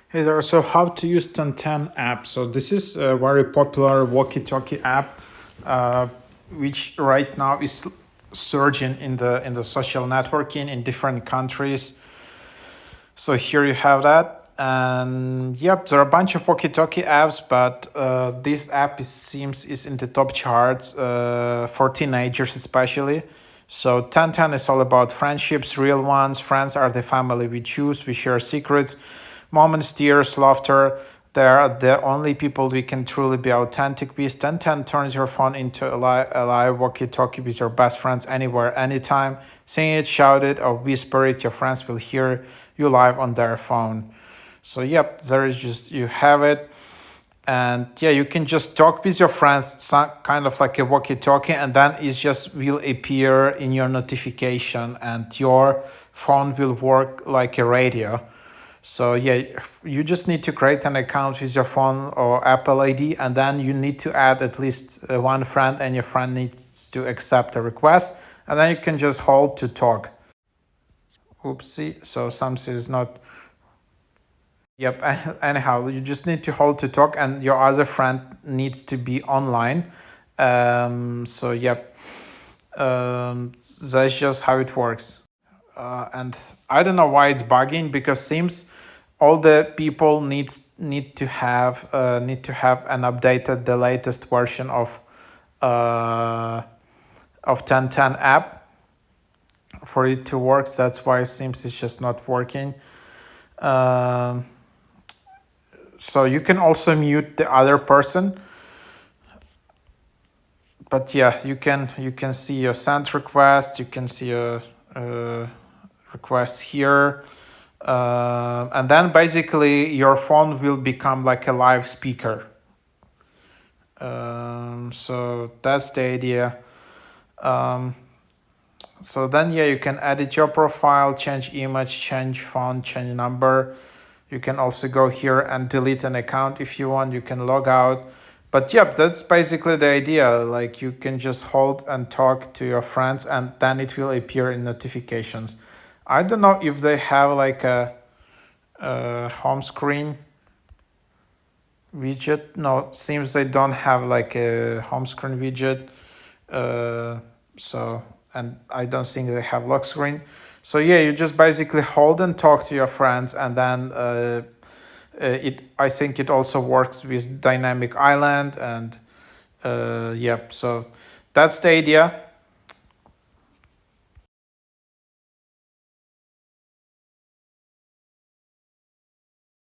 Hey there, so how to use tenten app. So this is a very popular walkie-talkie app, uh, which right now is surging in the social networking in different countries. So here you have that, and yep, there are a bunch of walkie-talkie apps, but this app seems is in the top charts for teenagers especially. So tenten is all about friendships, real ones. Friends are the family we choose. We share secrets, moments, tears, laughter. They are the only people we can truly be authentic with. Tenten turns your phone into a live walkie-talkie with your best friends anywhere, anytime. Sing it, shout it, or whisper it. Your friends will hear you live on their phone. So yep, there is just you have it, and yeah, you can just talk with your friends, kind of like a walkie-talkie, and then it just will appear in your notification, and your phone will work like a radio. So yeah, you just need to create an account with your phone or Apple ID, and then you need to add at least one friend, and your friend needs to accept a request, and then you can just hold to talk. Oopsie, so something is not. Yep. Anyhow, you just need to hold to talk, and your other friend needs to be online. So yep. That's just how it works. And I don't know why it's bugging, because seems all the people need to have an updated the latest version uh, of 1010 app for it to work. That's why it seems it's just not working. Um, so you can also mute the other person, but yeah, you can see your sent request, you can see a request here, and then basically your phone will become like a live speaker. So that's the idea. So then yeah, you can edit your profile, change image, change font, change number. You can also go here and delete an account if you want. You can log out. But yep, that's basically the idea. Like you can just hold and talk to your friends, and then it will appear in notifications. I don't know if they have like a home screen widget. No, seems they don't have like a home screen widget. Uh, so, and I don't think they have lock screen. So yeah, you just basically hold and talk to your friends, and then it. I think it also works with dynamic island, and yep. So that's the idea.